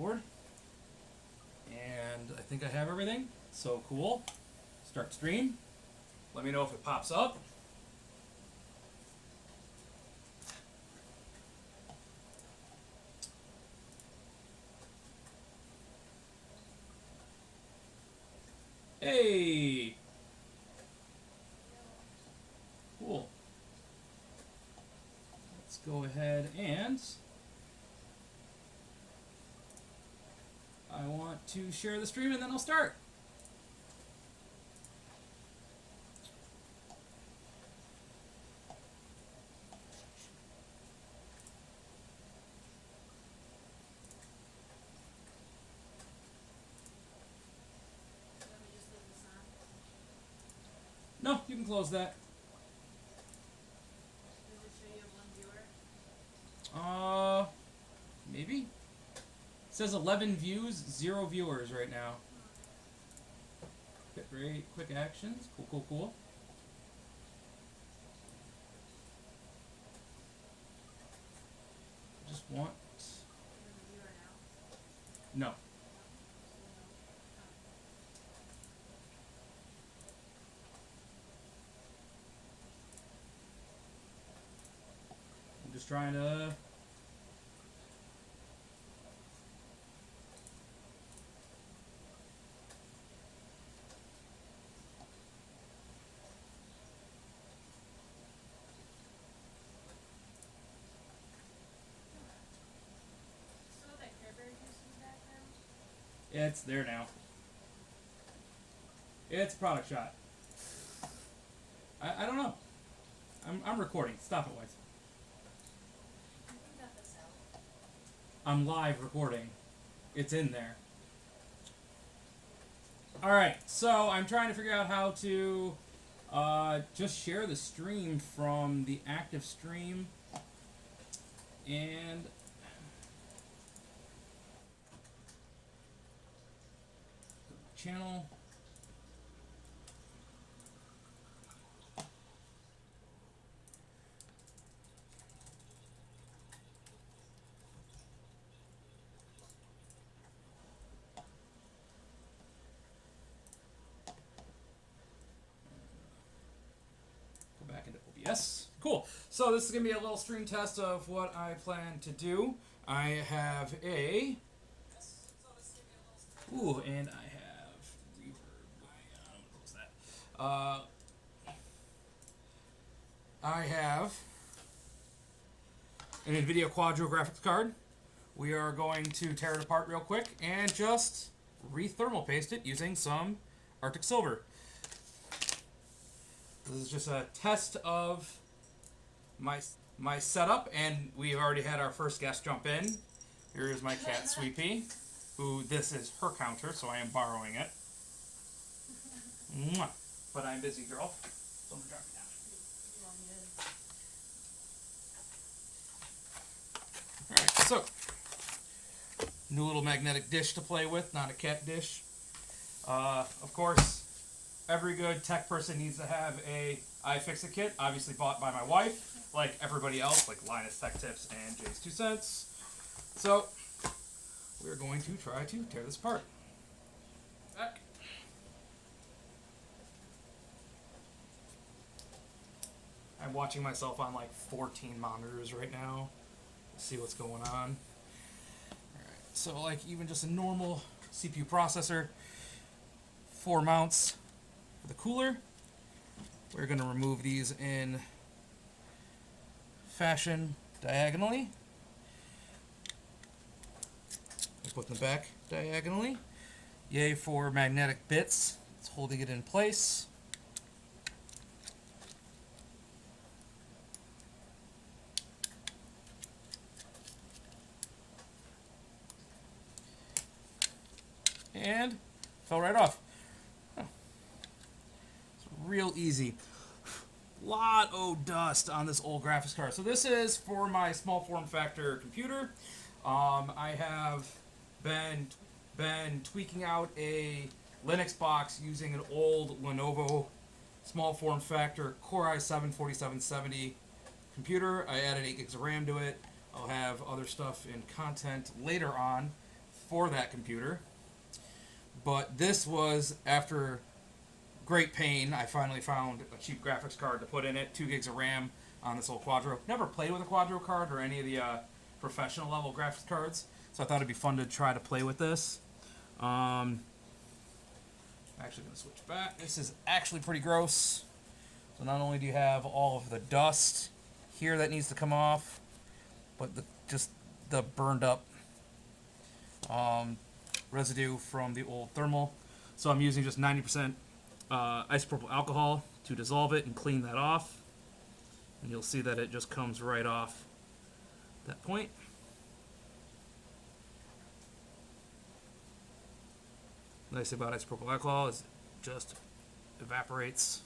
record. And I think I have everything. So cool. Start stream. Let me know if it pops up. Hey! Cool. Let's go ahead and I want to share the stream and then I'll start. No, you can close that. Does it show you have 1 viewer? Maybe. It says 11 views, 0 viewers right now. Great, quick actions. Cool, cool, cool. I just want. There's a viewer now. No. I'm just trying to. Still that Cranberry juice in the background? It's there now. It's a product shot. I don't know. I'm recording. Stop it, Weiss. You can cut this out. I'm live recording. It's in there. Alright, so I'm trying to figure out how to just share the stream from the active stream. And channel. Go back into OBS. Cool. So this is going to be a little stream test of what I plan to do. I have a... Ooh, and I have reverb. I'm going to close that. I have an Nvidia Quadro graphics card. We are going to tear it apart real quick and just re-thermal paste it using some Arctic Silver. This is just a test of my setup, and we've already had our first guest jump in. Here is my cat, Sweepy, who this is her counter, so I am borrowing it. Mwah. But I'm busy, girl. So I'm going to drop it down. You want me to? Alright, so new little magnetic dish to play with, not a cat dish. Of course, every good tech person needs to have a iFixit kit, obviously bought by my wife, like everybody else, like Linus Tech Tips and Jay's 2 Cents. So, we're going to try to tear this apart. Back. I'm watching myself on like 14 monitors right now. See what's going on. Alright, so like even just a normal CPU processor, 4 mounts for the cooler. We're going to remove these in fashion diagonally. Put them back diagonally. Yay for magnetic bits. It's holding it in place. And fell right off. Huh. It's real easy. Lot of dust on this old graphics card. So this is for my small form factor computer. I have been tweaking out a Linux box using an old Lenovo small form factor Core i7 4770 computer. I added 8 gigs of RAM to it. I'll have other stuff in content later on. for that computer. But this was, after great pain, I finally found a cheap graphics card to put in it, 2 gigs of RAM on this old Quadro. Never played with a Quadro card or any of the professional level graphics cards, so I thought it'd be fun to try to play with this. I'm actually going to switch back. This is actually pretty gross. So not only do you have all of the dust here that needs to come off, but just the burned up residue from the old thermal. So I'm using just 90% isopropyl alcohol to dissolve it and clean that off. And you'll see that it just comes right off that point. The nice thing about isopropyl alcohol is it just evaporates.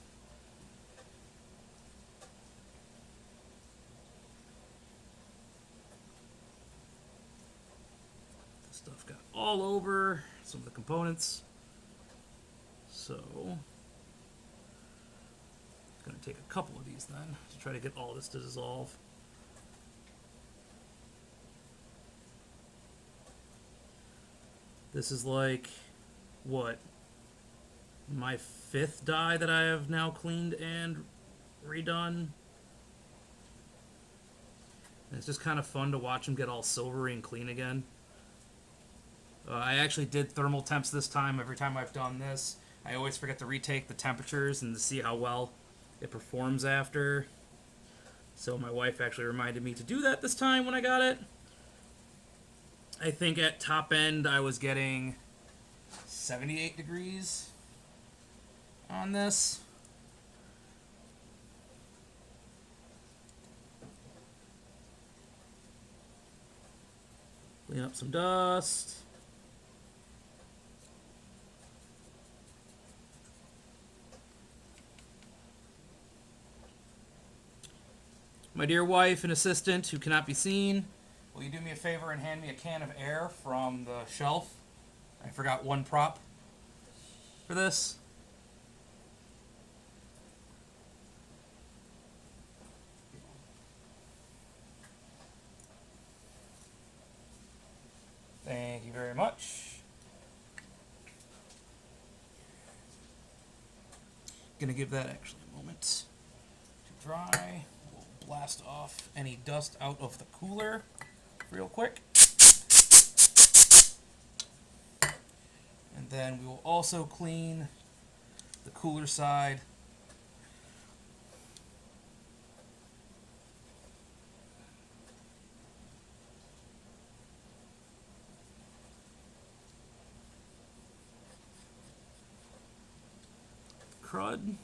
This stuff got all over some of the components. So I'm going to take a couple of these then to try to get all this to dissolve. This is like, what, my 5th die that I have now cleaned and redone. And it's just kind of fun to watch them get all silvery and clean again. I actually did thermal temps this time. Every time I've done this, I always forget to retake the temperatures and to see how well it performs after. So my wife actually reminded me to do that this time when I got it. I think at top end I was getting 78 degrees on this. Clean up some dust. My dear wife and assistant, who cannot be seen, will you do me a favor and hand me a can of air from the shelf? I forgot one prop for this. Thank you very much. Gonna give that actually a moment to dry. We'll blast off any dust out of the cooler real quick. And then we will also clean the cooler side. Crud.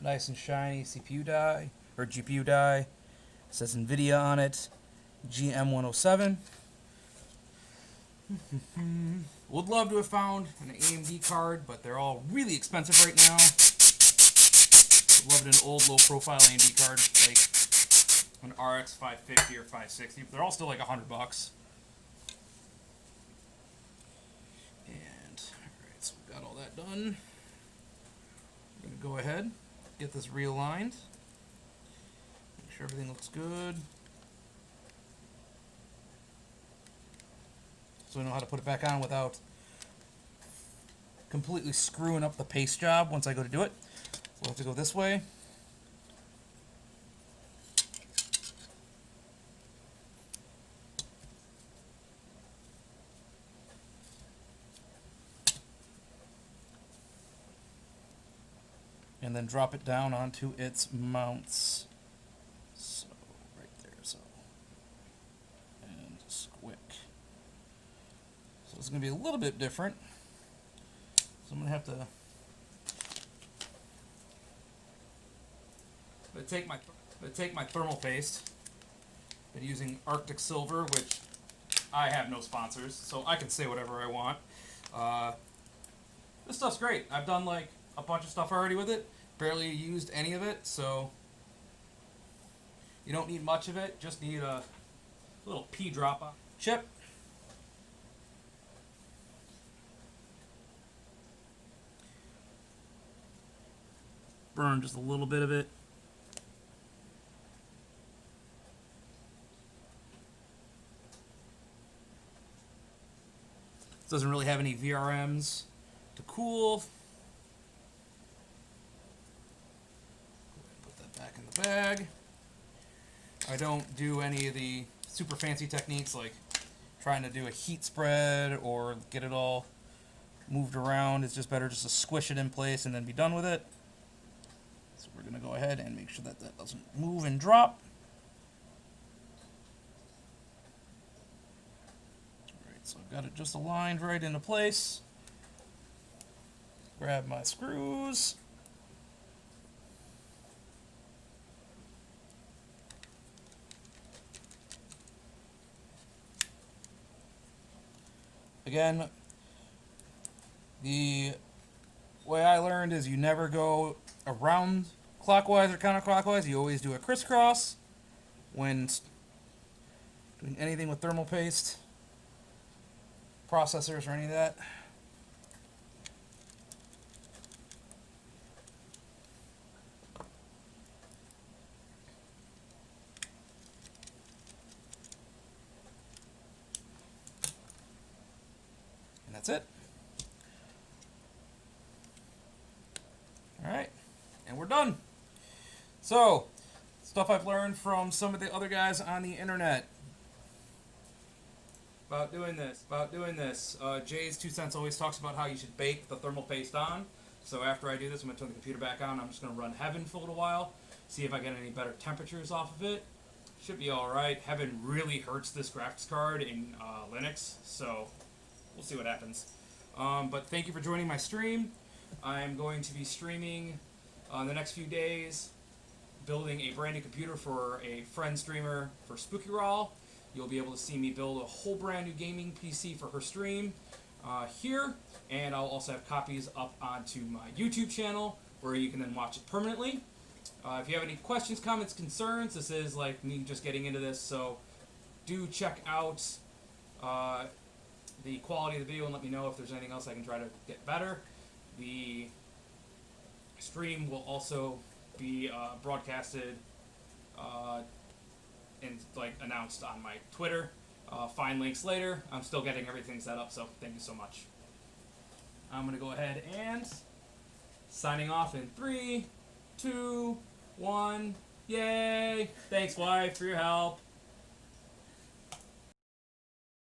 Nice and shiny CPU die, or GPU die. It says Nvidia on it, GM107. Would love to have found an AMD card, but they're all really expensive right now. Would love an old low-profile AMD card, like an RX 550 or 560. They're all still like $100. And alright, so we got all that done. We're gonna go ahead. Get this realigned. Make sure everything looks good. So we know how to put it back on without completely screwing up the paste job once I go to do it. We'll have to go this way. And then drop it down onto its mounts. So, right there, so. And squick. So it's going to be a little bit different. So I'm going to have to take my thermal paste. Been using Arctic Silver, which I have no sponsors, so I can say whatever I want. This stuff's great. I've done like a bunch of stuff already with it. Barely used any of it, so you don't need much of it. Just need a little pea drop on chip. Burn just a little bit of it. It doesn't really have any VRMs to cool. Put that back in the bag. I don't do any of the super fancy techniques like trying to do a heat spread or get it all moved around. It's just better just to squish it in place and then be done with it. So we're going to go ahead and make sure that that doesn't move and drop. Alright, so I've got it just aligned right into place. Grab my screws. Again, the way I learned is you never go around clockwise or counterclockwise. You always do a crisscross when doing anything with thermal paste, processors, or any of that. And that's it. Alright, and we're done. So, stuff I've learned from some of the other guys on the internet about doing this. Jay's 2 cents always talks about how you should bake the thermal paste on. So after I do this, I'm going to turn the computer back on. I'm just going to run Heaven for a little while, see if I get any better temperatures off of it. Should be alright. Heaven really hurts this graphics card in Linux, so we'll see what happens. But thank you for joining my stream. I'm going to be streaming the next few days, building a brand new computer for a friend streamer for Spooky Raw. You'll be able to see me build a whole brand new gaming PC for her stream here, and I'll also have copies up onto my YouTube channel where you can then watch it permanently. If you have any questions, comments, concerns, this is like me just getting into this, so do check out the quality of the video and let me know if there's anything else I can try to get better. The stream will also be broadcasted and like announced on my Twitter. Find links later. I'm still getting everything set up, so thank you so much. I'm gonna go ahead and signing off in 3, 2, 1. Yay! Thanks, wife, for your help.